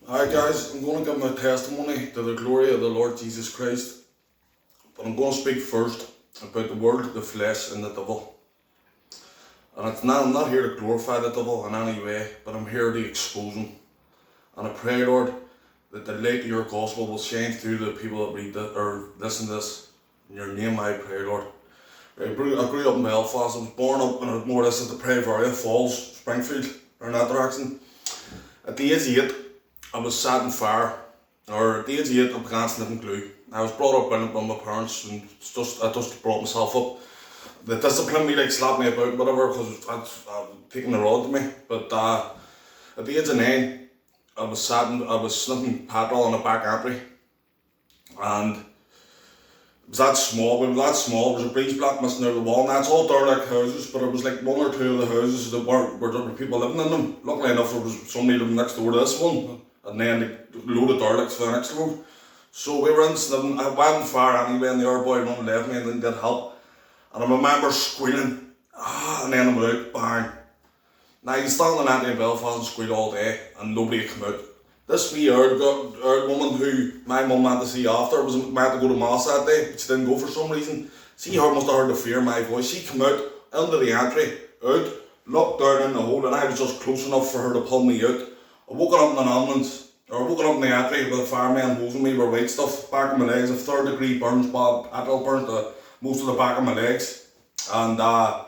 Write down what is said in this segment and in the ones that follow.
Alright guys, I'm going to give my testimony to the glory of the Lord Jesus Christ. But I'm going to speak first about the world, the flesh and the devil. And I'm not here to glorify the devil in any way, but I'm here to expose him. And I pray, Lord, that the light of your gospel will shine through the people that read it or listen to this. In your name I pray, Lord. I grew up in Belfast. I was born up in more or less at the Prairie Falls, Springfield, or in that direction. At the age of 8, I was sat in fire, or at the age of 8 I began sniffing glue. I was brought up in it by my parents and I just brought myself up. They disciplined me, like slapped me about, whatever, because I'd taken the rod to me. But at the age of 9, I was sniffing petrol on a back entry. And it was that small, there was a breeze block missing out of the wall, and that's all derelict houses, but it was like one or two of the houses that were people living in them. Luckily enough, there was somebody living next door to this one, and then a load of derelicts for the next road. So we were in sniffing, I went on fire anyway, and the other boy run left me and didn't get help. And I remember squealing, and then I went out, bang. Now you can stand on that in Belfast and squeal all day, and nobody would come out. This wee old woman who my mum had to see after was meant to go to mass that day, but she didn't go for some reason. Must have heard the fear in my voice. She came out into the entry, out, looked down in the hole, and I was just close enough for her to pull me out. I woke up in an ambulance, or I woke up in the entry with a fireman hosing me with white stuff back in my legs. A 3rd degree burns, petrol burnt most of the back of my legs, and I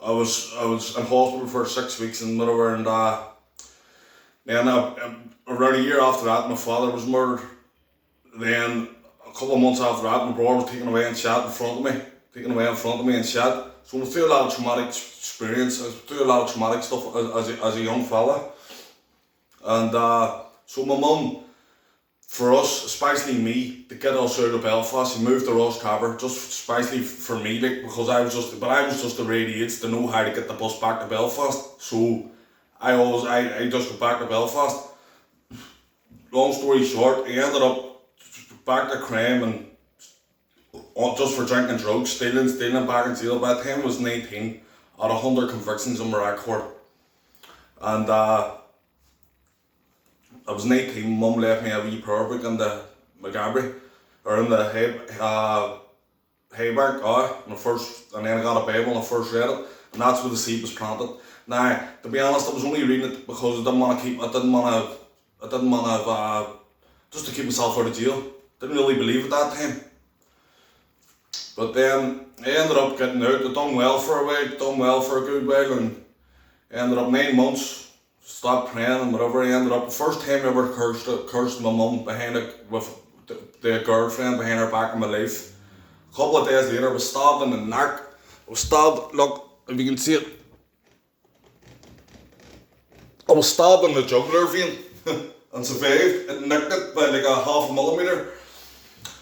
was in hospital for 6 weeks and whatever, and then around a year after that, my father was murdered. Then a couple of months after that, my brother was taken away and shot in front of me and shot. So I went through a lot of traumatic experience. I went through a lot of traumatic stuff as a young fella. And so my mum, for us, especially me, to get us out of Belfast, she moved to Rosscarver, just especially for me, like, because I was just the right age to know how to get the bus back to Belfast. So I just got back to Belfast. Long story short, I ended up back to crime and just for drinking drugs, stealing back in jail. By the time I was 19, I had 100 convictions on my record. And I was 19, mum left me a wee prayer book in the McGabry, or in the Haybank, and then I got a Bible and I first read it, and that's where the seed was planted. Now, to be honest, I was only reading it because just to keep myself out of jail. Didn't really believe at that time. But then I ended up getting out. I done well for a while, done well for a good while, and I ended up 9 months, stopped praying and whatever. I ended up, the first time I ever cursed my mum behind it with the girlfriend behind her back in my life. A couple of days later, I was stabbed in the neck. I was stabbed, look, if you can see it, I was stabbed in the jugular vein and survived. It nicked it by like a half a millimetre.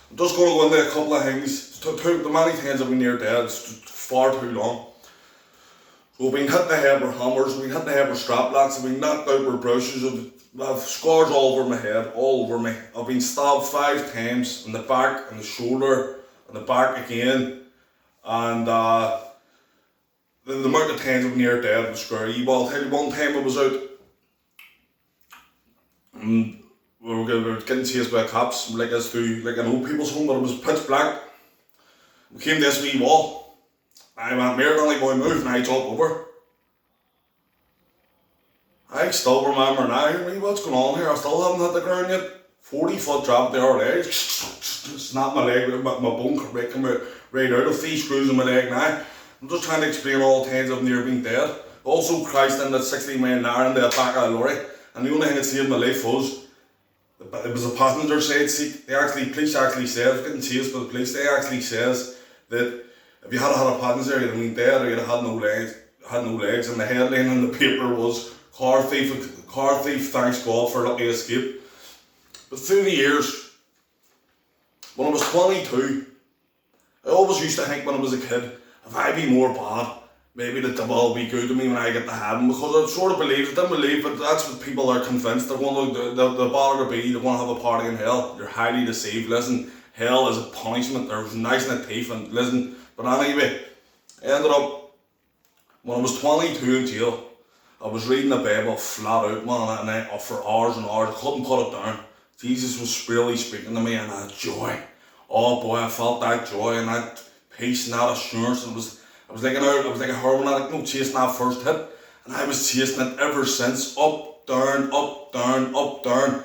I'm just going to go into a couple of things. The many times I've been near dead, it's just far too long. So I've been hit in the head with hammers, I've been hit in the head with straplocks, I've been knocked out with brushes, I've scars all over my head, all over me. I've been stabbed 5 times in the back, in the shoulder, in the back again. And the amount of times I've been near dead was scary. But I'll tell you, one time I was out, we were getting chased by cops, like as through like an old people's home, but it was pitch black. We came to this wee wall. I went, "Mare, Danny boy, move," and I jumped over. I still remember now, what's going on here? I still haven't hit the ground yet. 40-foot drop the other day. Snapped my leg, my bone came right out of 3 screws in my leg now. I'm just trying to explain all the times I've near been dead. Also crashed into 60 mile an hour into the back of a lorry. And the only thing that saved my life was, it was a passenger side seat. Police actually said, I was getting chased by the police, they actually says that if you had a passenger, you'd have been dead or you'd have had no legs. And the headline in the paper was, car thief thanks God for lucky escape. But through the years, when I was 22, I always used to think when I was a kid, if I be more bad, maybe the devil will be good to me when I get to heaven, because I sort of believed, didn't believe, but that's what people are convinced. They're going to, the bother to be, they want to have a party in hell. You're highly deceived. Listen, hell is a punishment. There's nice in the teeth, and listen. But anyway, I ended up, when I was 22 in jail, I was reading the Bible flat out, man, and for hours and hours. I couldn't put it down. Jesus was really speaking to me, and that joy. Oh boy, I felt that joy and that peace and that assurance. And I was like a heroin addict, chasing that first hit, and I was chasing it ever since. Up, down, up, down, up, down.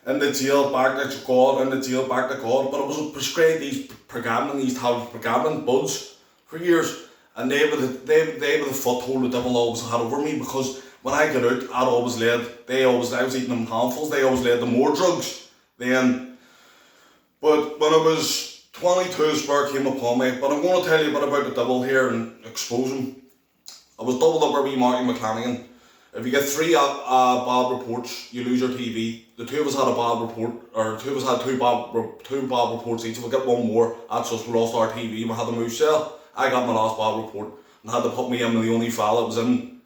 In the jail, back to God, in the jail, back to God. But I was prescribed these pregabalin buds for years. And they were the foothold the devil always had over me, because when I got out, I was eating them in handfuls, they always led to more drugs then. But when I was 22, the Spirit came upon me. But I'm going to tell you a bit about the devil here and expose him. I was doubled up with Marty McClanagan. If you get 3 bad reports, you lose your TV. The two of us had a bad report, or two of us had two bad reports each. If we get one more, that's us, we lost our TV, we had to move cell. I got my last bad report and had to put me in with the only file that was in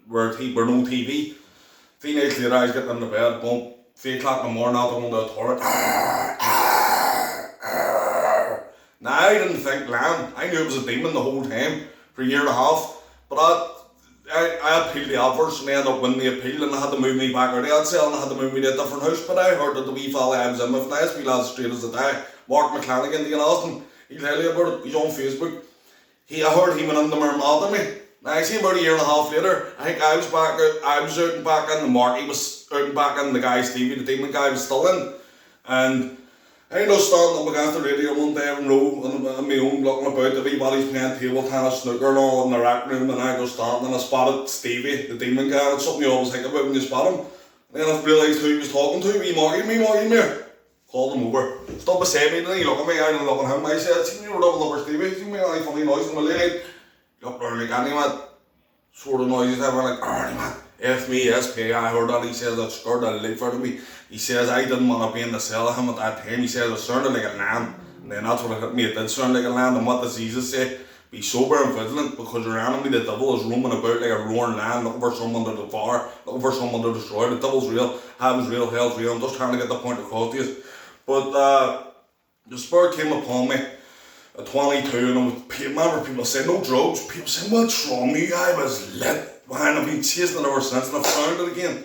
where no TV. 3 nights later, I was getting in the bed, going 3 o'clock in the morning, out on the toilet. Now, I didn't think land. I knew it was a demon the whole time for a year and a half, but I appealed the adverse and they ended up winning the appeal, and I had to move me back out of that cell and I had to move me to a different house. But I heard that the wee fella I was in with, nice wee lad straight as a die, Mark McClanagan, you can ask him. He'll tell you about it. He's on Facebook. I heard he went into Mermad to me. Now, I see about a year and a half later, I think I was out and back in the Mark. He was out and back in the guy, Stevie, the demon guy, was still in. And I was standing up against the radio one day in row on my own, looking about. Everybody's playing table tennis, snooker and all in the rec room, and I was standing and I spotted Stevie, the demon guy. It's something you always think about when you spot him. And then I realised who he was talking to. Me, Marky. Called him over. Stood beside me, and he looked at me, I didn't look at him. I said, "See me, we're double over Stevie. See me, any funny noise in my leg?" He looked at me like, "Any man, sort of noises." I went like, "Any man, F-me-S-K." I heard that. He says, "That scared the life out of me." He says, "I didn't want to be in the cell with him at that time." He says, "It sounded like a lamb." And then that's what it hit me. It did sound like a lamb. And what does Jesus say? Be sober and vigilant, because your enemy, the devil, is roaming about like a roaring lion, looking for someone to devour, looking for someone to destroy. The devil's real, heaven's real, hell's real. I'm just trying to get the point across to you. But the Spirit came upon me at 22, and I remember people saying, "No drugs." People saying, "What's wrong with you?" I was lit, man. I've been chasing it ever since, and I've found it again.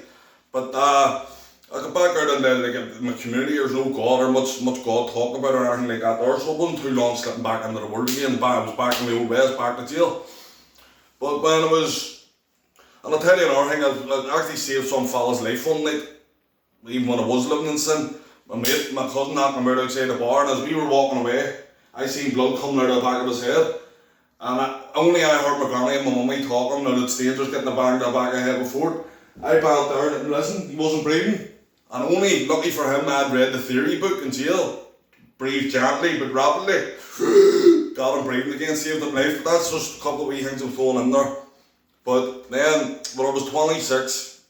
But I got back out into my community. There's no God or much God talking about or anything like that there, so it wasn't too long slipping back into the world again. I was back in the old ways, back to jail. But when I was, and I'll tell you another thing, I actually saved some fella's life one night, even when I was living in sin. My cousin knocked him out outside the bar, and as we were walking away, I seen blood coming out of the back of his head. And I heard my granny and my mummy talking, now that Stanger's getting the bang to the back of the head before. I bent down and listened, he wasn't breathing. And only, lucky for him, I'd read the theory book in jail. Breathe gently but rapidly. Got him breathing again, saved his life. But that's just a couple of wee things I'm throwing in there. But then, when I was 26,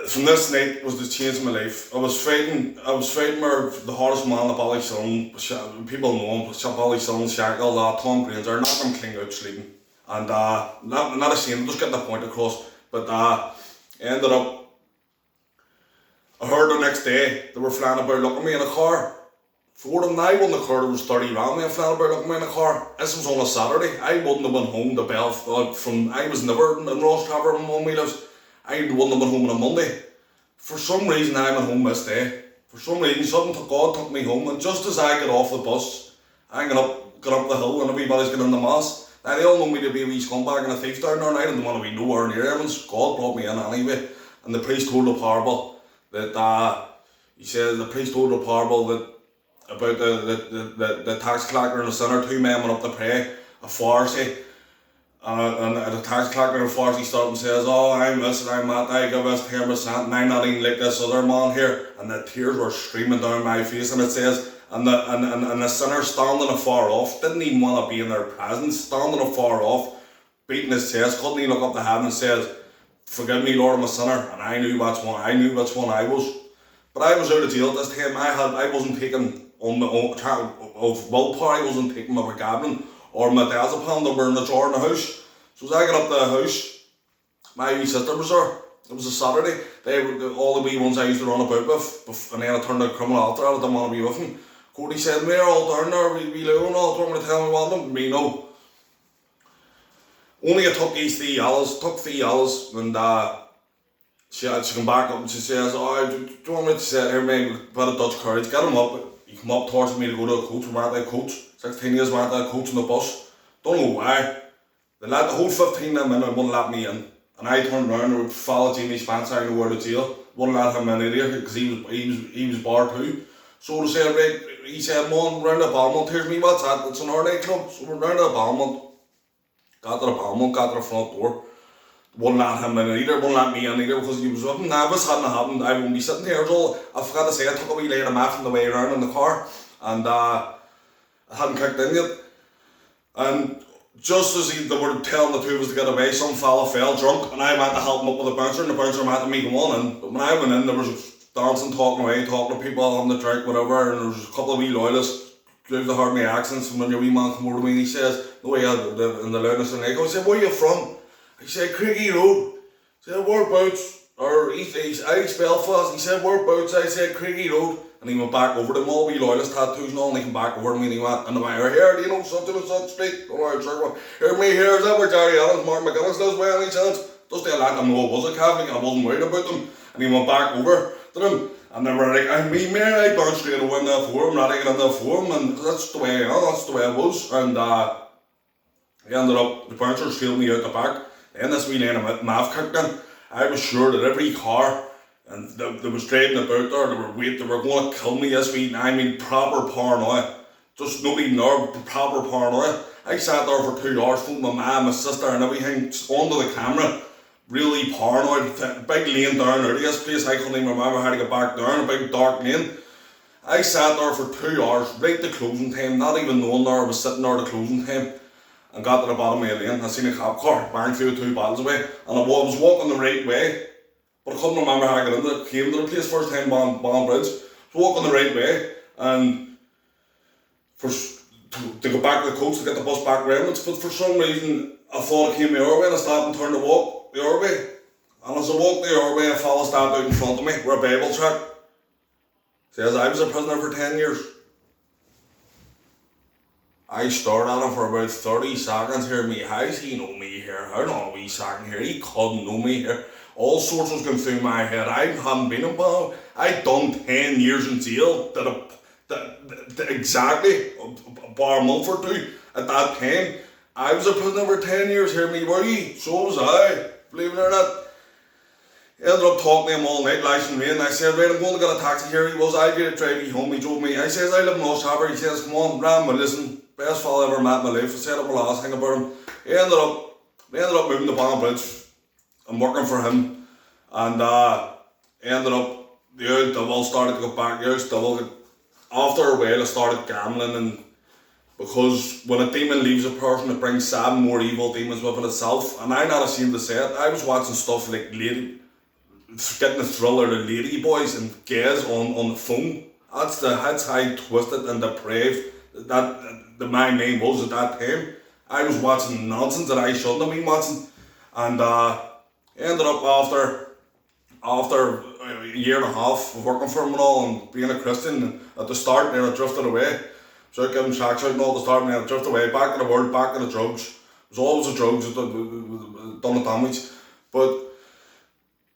from this night was the change in my life. I was fighting the hardest man, the Ballysillen, people know him, Ballysillen, Shackle, Tom Granger, knocked him clean out sleeping. And not ashamed, just getting the point across. But ended up, I heard the next day, they were flying about looking at me in a car. For them, I wasn't in the car, there was 30 around me and flying about looking at me in a car. This was on a Saturday. I wouldn't have been home to Belfast, I was never in Ross Traver, my mum lives. I wouldn't have been home on a Monday. For some reason, I'm at home this day. For some reason, God took me home, and just as I got off the bus, I got up the hill and everybody's getting in the mass. Now, they all know me to be a wee scumbag and a thief down there, and I didn't want to be nowhere near Evans. God brought me in anyway. And the priest told the parable that, the priest told the parable that about the tax collector and the sinner, 2 men went up to pray, a Pharisee. And the tax collector and Pharisee stopped and says, "Oh, I'm this and I'm that, I give this 10% and I'm not even like this other man here." And the tears were streaming down my face, and it says, and the sinner standing afar off, didn't even want to be in their presence, standing afar off, beating his chest, couldn't even look up to heaven and says, "Forgive me, Lord, I'm a sinner." And I knew which one I was. But I was out of jail at this time. I wasn't taking on my own of willpower, I wasn't taking my gambling or my diazepam that were in the drawer in the house. So as I got up to the house, my wee sister was there. It was a Saturday. They were all the wee ones I used to run about with, and then I turned out criminal after that. I didn't want to be with them. Of Cody said, we're all down there, we live on all, don't want to tell me what them, me no. Only I took these 3 hours, and she come back up and she says, oh, do you want me to say here, man, with a bit of Dutch courage, get him up. He come up towards me to go to a coach, we went to a coach, 16 years went to a coach on the bus. Don't know why. The whole 15 of them in wouldn't let me in. And I turned around and would follow Jamie Spencer and go to jail. Wouldn't let him in either because he was barred too. So they said, right, he said, man, round the Balmont, here's me, what's that? It's an our nightclub. So we're round the Balmont. Got to the Balmont, got to the front door. Wouldn't let him in either, wouldn't let me in either because he was with him. Now, if this hadn't happened, I wouldn't be sitting here. So I forgot to say, I took a wee layer of math on the way around in the car and I hadn't kicked in yet. And just as they were telling the two of us to get away, some fella fell drunk and I went to help him up with the bouncer and the bouncer had to make him on in. But when I went in, there was dancing, talking away, talking to people, having the drink, whatever, and there was a couple of wee loyalists who heard my accents, and when your wee man come over to me and he says, the way in the loudness and echo, he said, where are you from? I said, Craigie Road. He said, whereabouts? Or Irish Belfast. He said, whereabouts? I said, Craigie Road. And he went back over to them, all wee loyalist tattoos and all, and he came back over to me and he went, and I went, here, do you know such and such street? Don't worry, sir. Here, me, here, is that where Jerry Allen's Mark McGinnis lives by any chance? Just to let them know I was a Catholic, I wasn't worried about them. And he went back over to them, and they were like, I mean, man, I bounced straight away in that forum, not getting in that forum, and that's the way, that's the way it was. And he ended up, the bouncers trailed me out the back. Then this wee lane of math kicked in. I was sure that every car and they was driving about there, they were going to kill me this week. I mean, proper paranoia. Just nobody know, proper paranoia. I sat there for 2 hours, phoned my mum, my sister and everything, onto the camera. Really paranoid, big lane down out of this place. I couldn't even remember how to get back down, a big dark lane. I sat there for 2 hours, right to closing time, not even knowing there I was sitting there at the closing time. And got to the bottom of the lane, I seen a cop car bang through 2 bottles away, and I was walking the right way, but I couldn't remember how I got into it. Came to the place first time, Bond Bridge, so walking the right way, and to go back to the coach to get the bus back around, but for some reason I thought I came the other way, and I stopped and turned to walk the other way, and as I walked the other way, a fella stopped out in front of me with a Bible tract. Says I was a prisoner for 10 years. I stared at him for about 30 seconds here. How does he know me here? How long a wee second here? He couldn't know me here. All sorts was going through my head. I hadn't been involved. I'd done 10 years in jail. Exactly bar a month or 2 at that time. I was a prisoner for 10 years here. Were you? So was I. Believe it or not. He ended up talking to him all night, lashing rain. I said, right, I'm going to get a taxi here. He was, I'll get a drive you home. He drove me. I says, I live in Oshaber. He says, come on, Ram, listen. Best fella I ever met in my life. I said up my last thing about him. We ended up moving to Bond Bridge and working for him. And ended up, the old devil started to go back. The old devil, after a while, I started gambling. And because when a demon leaves a person, it brings 7 more evil demons with it itself. And I'm not ashamed to say it. I was watching stuff like getting the thrill of the lady boys and gays on the phone. That's how twisted and depraved that my mind was at that time. I was watching nonsense that I shouldn't have been watching, and ended up after a year and a half of working for him and all, and being a Christian. And at the start, then I drifted away. So I gave him tracks out and all the start, and then I drifted away back to the world, back to the drugs. It was always the drugs that done the damage, but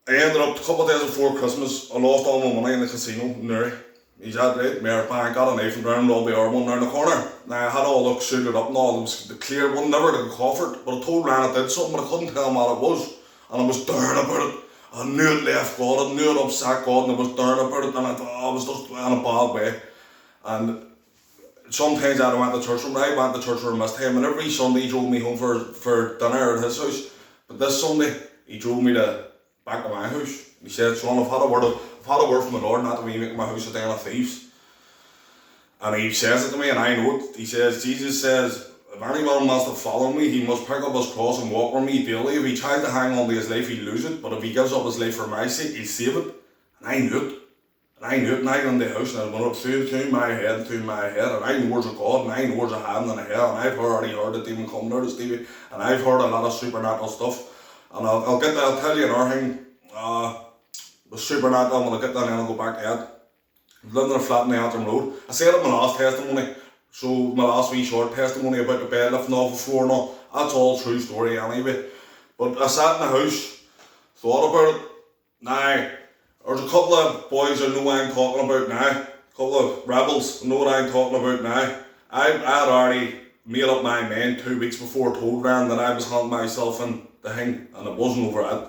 I ended up a couple of days before Christmas. I lost all my money in the casino in Newry. He's had right, Mayor Bank got a knife and round all the other one down the corner. Now I had all looked suited up and all, it was the clear one, never got offered, but I told Ran I did something, but I couldn't tell him what it was. And I was down about it. I knew it left God, I knew it upset God, and I was down about it, and I was just in a bad way. And sometimes I went to church, when I went to church for a missed him, and every Sunday he drove me home for dinner at his house. But this Sunday, he drove me back to my house. He said, son, I've had a word from the Lord not to be making my house a den of thieves. And he says it to me, and I know it. He says, Jesus says, if anyone wants to follow me, he must pick up his cross and walk with me daily. If he tries to hang on to his life, he'll lose it. But if he gives up his life for my sake, he'll save it. And I knew it. And I got in the house, and I went up through my head, and I know there's a God, and I know there's a heaven and a hell, and I've already heard the demon come there, Stevie, and I've heard a lot of supernatural stuff. And I'll tell you another thing. The supernatural, when I get down there and I'll go back to it. living in a flat in the Antrim Road. I said it in my last testimony, so my last wee short testimony about the bed lifting off the floor and all, that's all true story anyway. But I sat in the house, thought about it. Now, there's a couple of boys I know what I'm talking about now, a couple of rebels know what I'm talking about now. I had already made up my mind 2 weeks before I told them that I was handing myself in the thing, and it wasn't over it.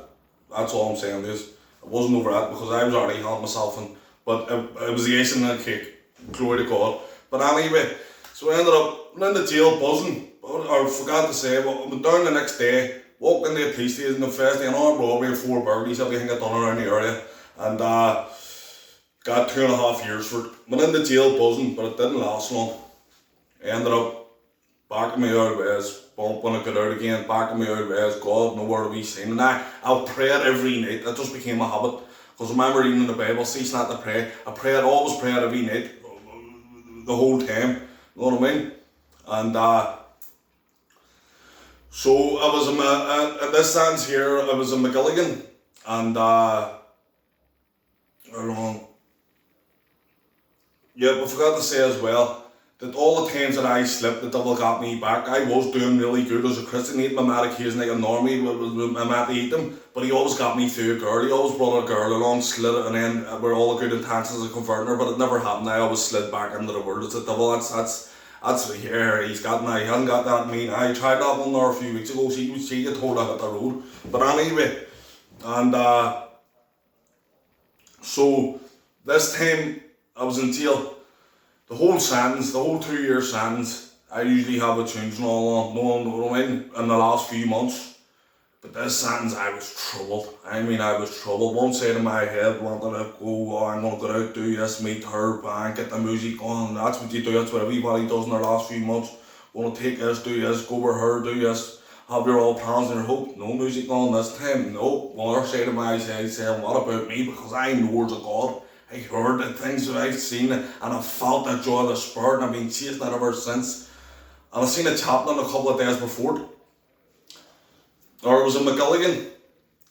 That's all I'm saying is, it wasn't over it because I was already handing myself in, but it was the icing on the cake, glory to God. But anyway, so I ended up in the jail buzzing, or forgot to say, I went down the next day, walked into a police station the first day, an armed robbery and 4 burglaries, everything got done around the area, and got 2.5 years for it. Went into jail buzzing, but it didn't last long. I ended up back in my old ways, bump when I got out again, back in my old ways, God, nowhere to be seen. And I'll pray it every night, that just became a habit. Because I remember reading in the Bible, cease not to pray. I always pray every night, the whole time, you know what I mean? And so I was in this sense here, I was in Ocallaghan, and yeah, I forgot to say as well, that all the times that I slipped, the devil got me back. I was doing really good as a Christian, eating my medication like a normie, I meant to eat them, but he always got me through a girl. He always brought a girl along, slid it, and then we're all the good intentions of converting her, but it never happened. I always slid back into the world. It's the devil, that's here, he hasn't got that in me. I tried that one there a few weeks ago, she got told I hit the road. But anyway, and so this time I was in jail. The whole 2-year sentence, I usually have a change and all on, no one in the last few months. But this sentence, I was troubled. I was troubled. One side of my head wanted to go, I'm going to go out, do this, meet her, bang, get the music on. That's what you do, that's what everybody does in their last few months. Want to take this, do this, go with her, do this. Have your all plans and your hope. No music on this time. No. One side of my head saying, what about me? Because I know there's a God. I heard the things that I've seen and I felt the joy of the Spirit, and I've been chasing it ever since. And I've seen it happening a couple of days before. Or it was in Ocallaghan.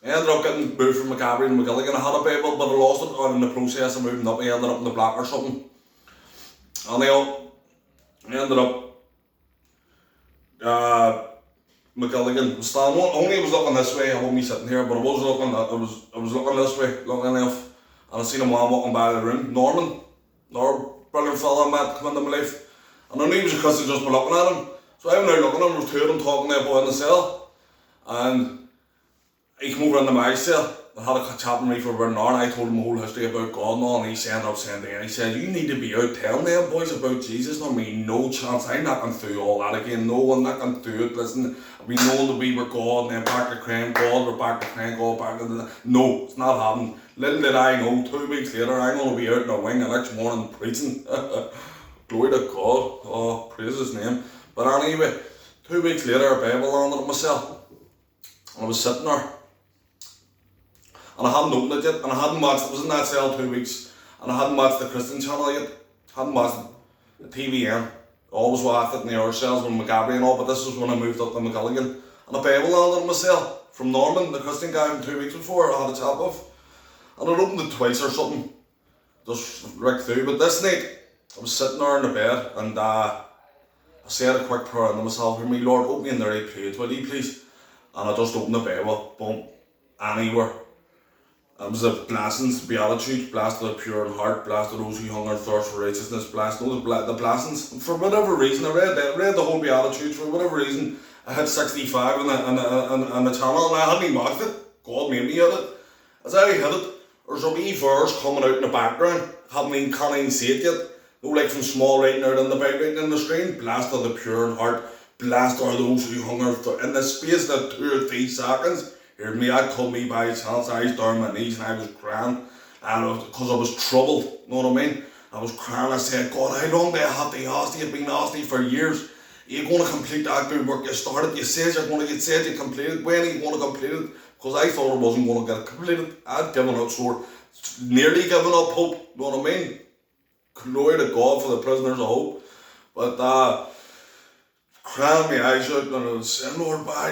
I ended up getting moved from Macabry to Ocallaghan. I had a Bible, but I lost it, and in the process of moving up, I ended up in the black or something. And I ended up Ocallaghan. Only I was looking this way, I won't be sitting here, but I was looking this way, looking enough. And I seen a man walking by the room, Norman, brilliant fella I met come into my life. And I knew he was a Christian just by looking at him. So I went out looking at him, there was 2 of them talking to a boy in the cell. And he came over into my cell and had a chat with me for about an hour, and I told him the whole history about God and all, and he ended up saying to me, he said, you need to be out telling them boys about Jesus. I mean, no chance, I'm not going through all that again, no, I'm not going through it. Listen, I've been known to be with God, and then back to crying God, we're back to crying God, back to the... No, it's not happening. Little did I know, 2 weeks later, I'm going to be out in a wing the next morning preaching. Glory to God, oh, praise his name. But anyway, 2 weeks later, a Bible landed at myself. And I was sitting there. And I hadn't opened it yet, and I hadn't watched, it was in that cell 2 weeks, and I hadn't watched the Christian channel yet. Hadn't watched the TVN. Always watched it in the other cells with Macabry and all, but this was when I moved up to Ocallaghan. And a Bible landed at my cell from Norman, the Christian guy from 2 weeks before I had a chat with. And I'd opened it twice or something, just right through. But this night, I was sitting there in the bed, and I said a quick prayer unto myself, hear me, Lord, open me in the right page, will you please? And I just opened the Bible, boom, anywhere. It was the blessings, beatitudes, blessed are the pure in heart, blessed are those who hunger and thirst for righteousness, blessed are the blessings. And for whatever reason, I read the whole beatitudes, for whatever reason, I hit 65 on the channel, and I hadn't even watched it. God made me hit it. As I hit it, there's a wee verse coming out in the background, can't even see it yet. No, like from small writing out on the back writing on the screen, blessed are the pure in heart, blessed are those who hunger for. In the space of 2 or 3 seconds, hear me, that caught me by chance. I was down on my knees and I was crying, and because I was troubled, you know what I mean? I was crying, I said, God, how long do I have to ask you? You've been asking for years. You're going to complete that good work you started. You said you're going to get said you completed. When are you going to complete it? Because I thought I wasn't going to get it completed. I'd given up nearly given up hope, you know what I mean? Glory to God for the prisoners of hope. But crying my eyes out, and I was saying, Lord, when are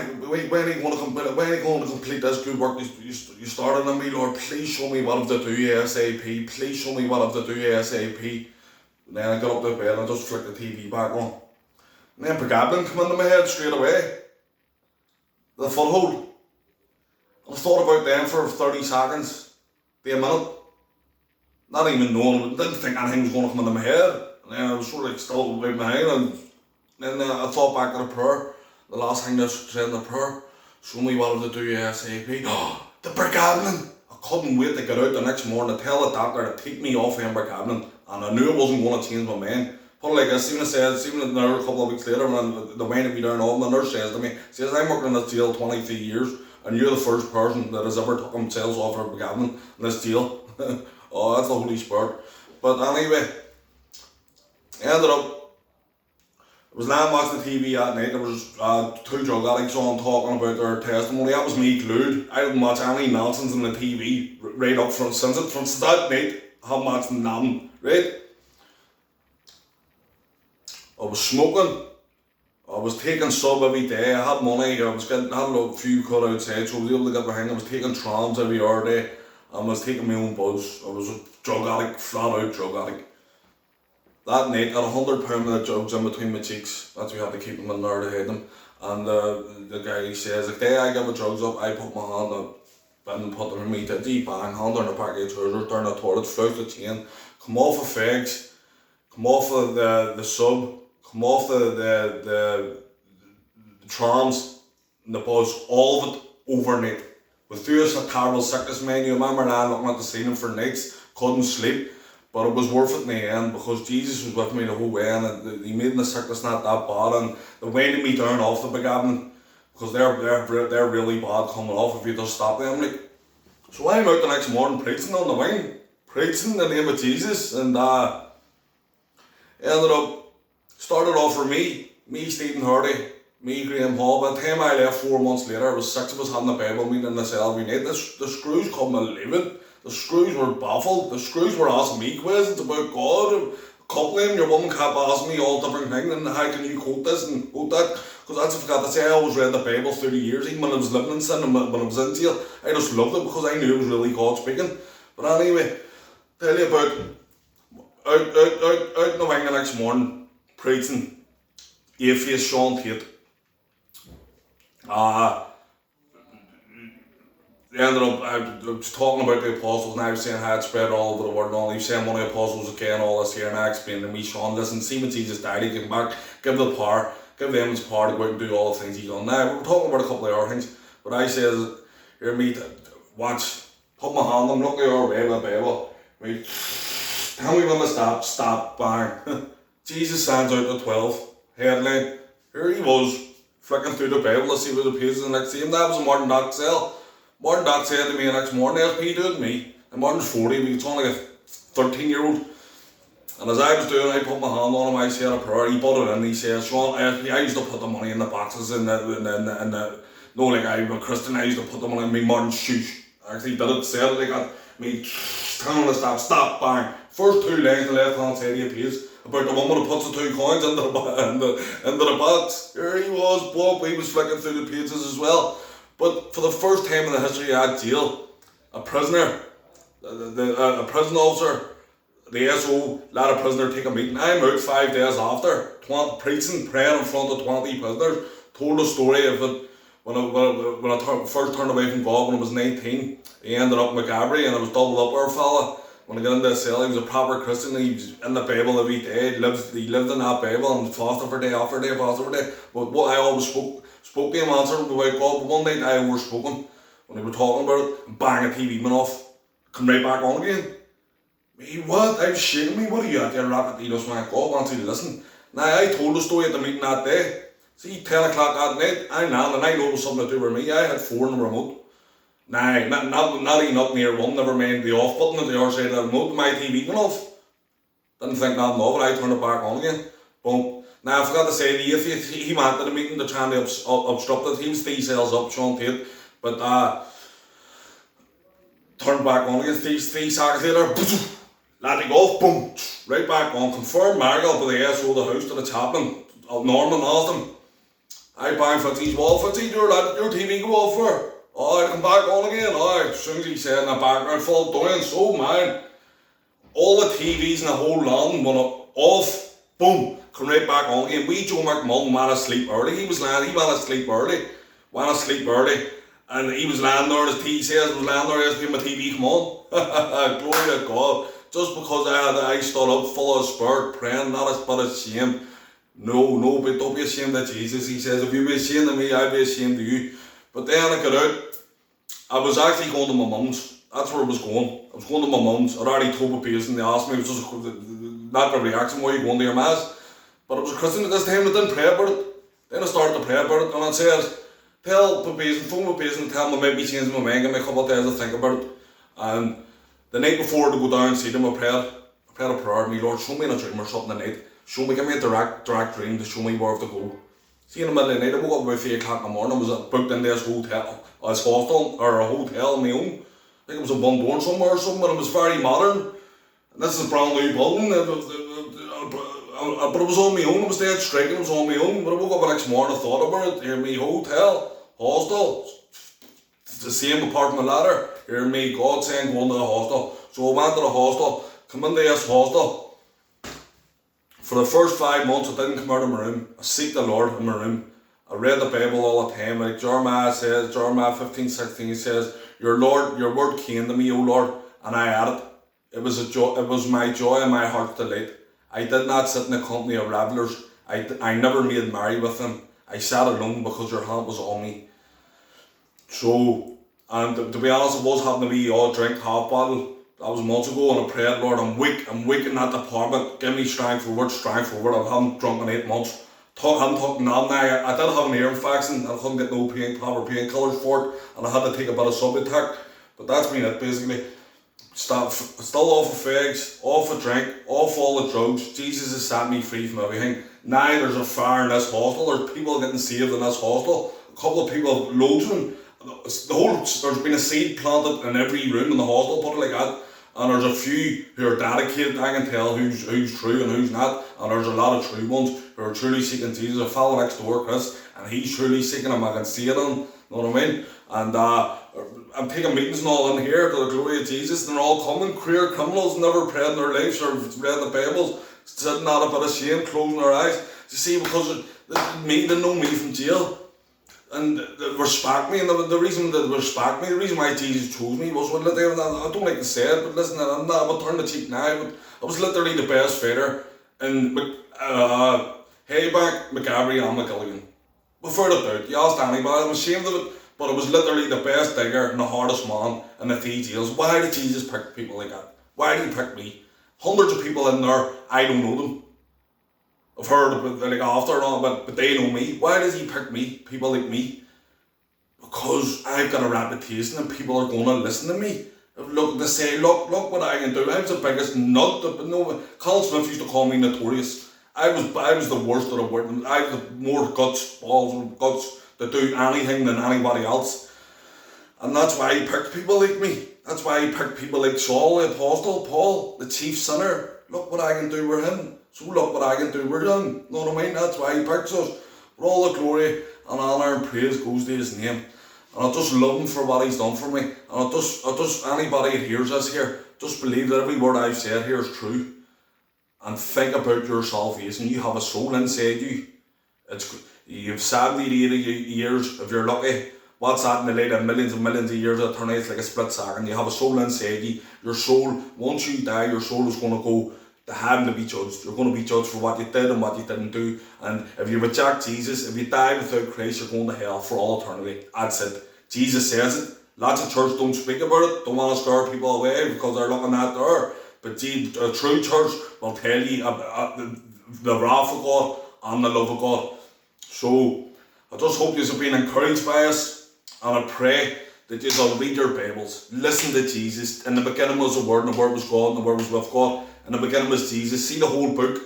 you going to complete this good work you started on me, Lord? Please show me what I have to do ASAP. Please show me what I have to do ASAP. And then I got up to bed and I just flicked the TV back on. And then Pregablin came into my head straight away. The foothold. And I thought about them for 30 seconds, to a minute. Not even knowing, didn't think anything was going to come into my head. And then I was sort of like still with my hand, and then I thought back to the prayer. The last thing I said in the prayer, show me what I have to do ASAP. The Pregablin. I couldn't wait to get out the next morning to tell the doctor to take me off him Pregablin. And I knew I wasn't going to change my mind. But like I seen another couple of weeks later when the wine would be down all, the nurse says to me, I'm working in this jail 23 years and you're the first person that has ever took themselves off for Pregablin in this jail. Oh, that's the Holy Spirit. But anyway, ended up, I was lying watching the TV at night. There was two drug addicts on talking about their testimony. That was me glued. I didn't watch any nonsense on the TV right up front since that night. I haven't watched nothing, right? I was smoking. I was taking sub every day. I had money. I had a few cut outside, so I was able to get behind. I was taking trams every other day. I was taking my own buzz. I was a drug addict, flat out drug addict. That night, I had £100 of drugs in between my cheeks. That's why we had to keep them in there to hide them. And the guy says, the day I give the drugs up, I put my hand up and put them in me titty, bang, hand on the back of the trousers, down the toilet, flush the chain, come off of fags, come off of the sub, come off the trams, and the buzz, all of it overnight. We threw us a terrible sickness, man. You remember now looking at the ceiling for nights, couldn't sleep. But it was worth it in the end because Jesus was with me the whole way, and he made the sickness not that bad, and they winded me down off the Pregablin because they're really bad coming off if you just stop them. Like. So I'm out the next morning preaching on the wing, preaching in the name of Jesus, and ended up, started off for me Stephen Hardy, me Graham Hall. By the time I left 4 months later, it was 6 of us having a Bible meeting in the cell every night. The screws couldn't believe it. The screws were baffled. The screws were asking me questions about God. A couple of them, your woman kept asking me all different things, and how can you quote this and quote that? Because that's what I forgot to say, I always read the Bible through the years, even when I was living in sin and when I was in jail. I just loved it because I knew it was really God speaking. But anyway, tell you about out in the wing the next morning, preaching, atheist Sean Tate. Ended up, I was talking about the apostles, and I was saying how it spread all over the world, and all. He was saying one of the apostles was okay and all this here, and I explained to me, Sean, listen, see when Jesus died, he came back, give the power, give them his power to go out and do all the things he's done. Now, we were talking about a couple of other things, but I says, here, mate, watch, put my hand on, look the other way with the Bible, mate, tell me when to stop, bang. Jesus sends out the 12, headline, here he was, flicking through the Bible to see what the pages the next to him. That was a Martin Doc cell. Martin Doc said to me the next morning, LP doing me, and Martin's 40, but he's only like a 13-year-old. And as I was doing, I put my hand on him, I said a prayer, he put it in, he says, Sean, I used to put the money in the boxes I'm a Christian, I used to put the money in me Martin's shoes. I actually did it, said it like that, me, telling him to stop, bang. First 2 lines, the left hand side of the page, about the woman who puts the 2 coins into the box. Here he was, Bob, he was flicking through the pages as well. But for the first time in the history of that jail, a prisoner, a prison officer, the SO, let a prisoner take a meeting. I'm out 5 days after, preaching, praying in front of 20 prisoners, told a story of it when I first turned away from God when I was 19. He ended up in McGabry and I was doubled up with a fella. When I got into the cell, he was a proper Christian, he was in the Bible every day, he lived in that Bible and fasted for day after day, fasted for day. But what I always spoke to him, answered about God, but one night I overspoke him when they were talking about it, and bang, the TV went off, come right back on again. Me, what? I was shaking me, what are you at there rapping? He just went, God wants you to listen. Now, I told the story at the meeting that day. See, 10 o'clock that night, and I know it was something to do with me. I had 4 in the remote. Nah, not even up near 1, never mind the off button at the other side of the remote, my TV went off. Didn't think nothing of it, I turned it back on again. Boom. Now, I forgot to say, the atheist, he went to the meeting to try and obstruct it. He was 3 cells up, Sean Tate, but turned back on again. 3 seconds later, let it go, boom, right back on. Confirmed Marigal by the SO of the house to the chaplain, Norman asked him. I bang 50's wall, 50, your TV go off for. Alright, come back on again. Alright, as soon as he said in the background, fall down, so mine. All the TVs in the whole land went off, boom, come right back on again. We Joe McMullen went asleep early. He went asleep early. And he was lying there, as he says, was lying there asking my TV come on. Glory to God. Just because I stood up full of spirit, praying, not a bit of shame. No, but don't be ashamed of Jesus. He says, if you be ashamed of me, I'll be ashamed of you. But then I got out. I was actually going to my mum's. That's where I was going. I was going to my mum's. I'd already told my parents, and they asked me, it was just not a reaction, why are you going to your mass? But I was a Christian at this time, I didn't pray about it. Then I started to pray about it, and I said, tell my parents, phone my parents and tell them I might be changing my mind, give me a couple of days to think about it. And the night before to go down and see them, I prayed a prayer, me Lord, show me in a dream or something at night. Show me, give me a direct dream to show me where I have to go. See, in the middle of the night, I woke up about 3 o'clock in the morning, I was booked into this hotel, this hostel, or a hotel on my own. I think it was a Bunbourne somewhere or something, but it was very modern. And this is a brand new building, but it was on my own, it was dead striking, it was on my own. But I woke up the next morning, I thought about it, here me hotel, hostel, it's the same apartment ladder, here me, God saying going to the hostel. So I went to the hostel, come into this hostel. For the first 5 months I didn't come out of my room. I seeked the Lord in my room. I read the Bible all the time. Like Jeremiah 15:16, he says, your word came to me, O Lord, and I had it. It was my joy and my heart's delight. I did not sit in the company of revellers. I never made merry with them. I sat alone because your hand was on me. So, and to be honest, I was having to be all drink half bottle. That was months ago, and I prayed, Lord, I'm weak in that department. Give me strength forward. I haven't drunk in 8 months. I haven't taken nothing. I did have an ear infection, and I couldn't get no proper painkillers for it, and I had to take a bit of Subutex. But that's been it, basically. Still off of fags, off of drink, off all the drugs. Jesus has set me free from everything. Now there's a fire in this hostel. There's people getting saved in this hostel. A couple of people, loads of them. There's been a seed planted in every room in the hostel, put it like that. And there's a few who are dedicated. I can tell who's true and who's not. And there's a lot of true ones who are truly seeking Jesus. A fellow next door, Chris, and he's truly seeking him. I can see it on, you know what I mean? And I'm taking meetings and all in here to the glory of Jesus, and they're all coming, career criminals, never prayed in their lives or read the Bibles, sitting at a bit of shame, closing their eyes. You see, because they know me from jail. And they respect me, and the reason they respect me, the reason why Jesus chose me was, well, I don't like to say it, but listen, I'm not turn the cheek now, but I was literally the best fighter in Hayback, McGabry and McGilligan. Without a doubt, you asked anybody, I'm ashamed of it, but I was literally the best digger and the hardest man in the 3 jails. Why did Jesus pick people like that? Why did he pick me? Hundreds of people in there, I don't know them. I've heard about like after and all, but they know me. Why does he pick me? People like me? Because I've got a reputation and people are going to listen to me. Look, they say, look what I can do. I was the biggest nut. No, Colin Smith used to call me notorious. I was the worst of the world. I had more balls and guts to do anything than anybody else. And that's why he picked people like me. That's why he picked people like Saul, the apostle, Paul, the chief sinner. Look what I can do with him. So look what I can do with him. You know what I mean? That's why he picks us. But all the glory and honour and praise goes to his name. And I just love him for what he's done for me. And I just anybody that hears this here, just believe that every word I've said here is true. And think about your salvation. You have a soul inside you. You've 70 to 80 years if you're lucky. What's that in the light of millions and millions of years of eternity? It's like a split second. You have a soul inside you. Your soul, once you die, your soul is going to go to heaven to be judged. You're going to be judged for what you did and what you didn't do. And if you reject Jesus, if you die without Christ, you're going to hell for all eternity. That's it. Jesus says it. Lots of church don't speak about it. Don't want to scare people away because they're looking at there. But a true church will tell you the wrath of God and the love of God. So I just hope you have been encouraged by us. And I pray that you will read your Bibles. Listen to Jesus. In the beginning was the Word, and the Word was God, and the Word was with God. In the beginning was Jesus. See the whole book.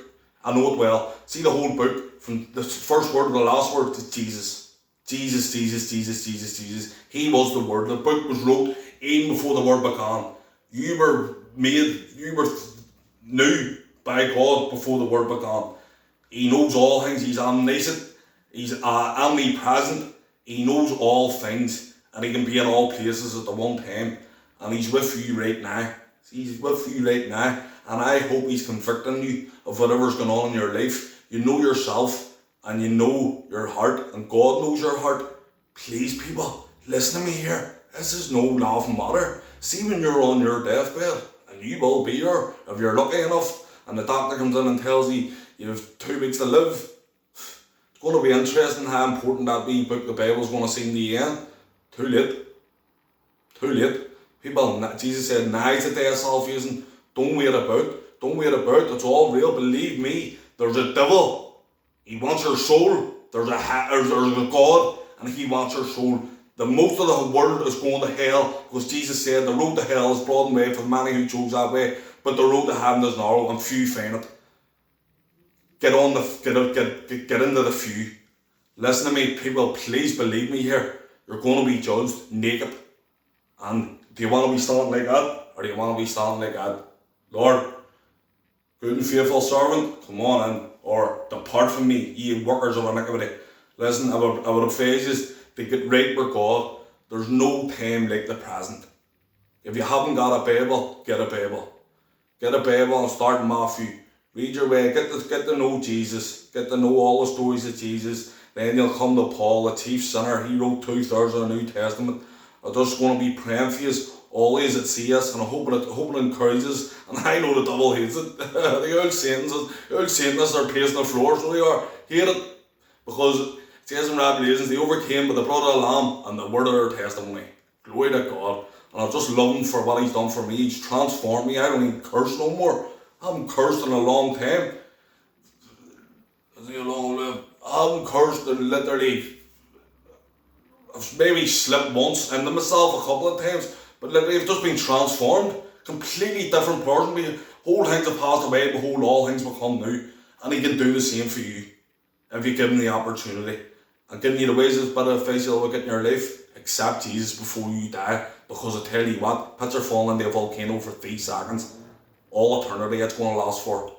I know it well. See the whole book. From the first word to the last word to Jesus. Jesus, Jesus, Jesus, Jesus, Jesus. He was the Word. The book was wrote even before the Word began. You were new by God before the Word began. He knows all things. He's omniscient. He's omnipresent. He knows all things, and he can be in all places at the one time. And he's with you right now. He's with you right now, and I hope he's convicting you of whatever's going on in your life. You know yourself, and you know your heart, and God knows your heart. Please, people, listen to me here. This is no laughing matter. See, when you're on your deathbed, and you will be here if you're lucky enough, and the doctor comes in and tells you you have 2 weeks to live, it's going to be interesting how important that wee book the Bible is going to seem in the end. Too late. Too late. People, Jesus said, nigh the day of salvation. Don't wait about. Don't wait about. It's all real. Believe me, there's a devil. He wants your soul. There's a God, and he wants your soul. The most of the world is going to hell, because Jesus said the road to hell is broad and wide for many who chose that way, but the road to heaven is narrow and few find it. Get into the few. Listen to me, people. Please believe me here. You're going to be judged naked. And do you want to be standing like that, or do you want to be standing like that? Lord, good and faithful servant, come on in, or depart from me, ye workers of iniquity. Listen, I would advise you to get right with God. There's no time like the present. If you haven't got a Bible, get a Bible. Get a Bible and start in Matthew. Read your way, get to know Jesus, get to know all the stories of Jesus. Then you'll come to Paul, the chief sinner. He wrote 2/3 of the New Testament. I'm just going to be praying for you always at see us, and I hope it encourages. And I know the devil hates it. The old Satanists are pacing the floor, so they are. Hate it. Because it says in Revelations, they overcame by the blood of the Lamb and the word of their testimony. Glory to God. And I just love him for what he's done for me. He's transformed me. I don't even curse no more. I haven't cursed in a long time. I haven't cursed in literally, I've maybe slipped once into myself a couple of times, but literally I've just been transformed. Completely different person. Whole things have passed away, behold, all things become new. And he can do the same for you if you give him the opportunity. I'm giving you the wisest bit of advice you'll get in your life. Accept Jesus before you die, because I tell you what, picture falling into a volcano for 3 seconds. All eternity it's going to last for.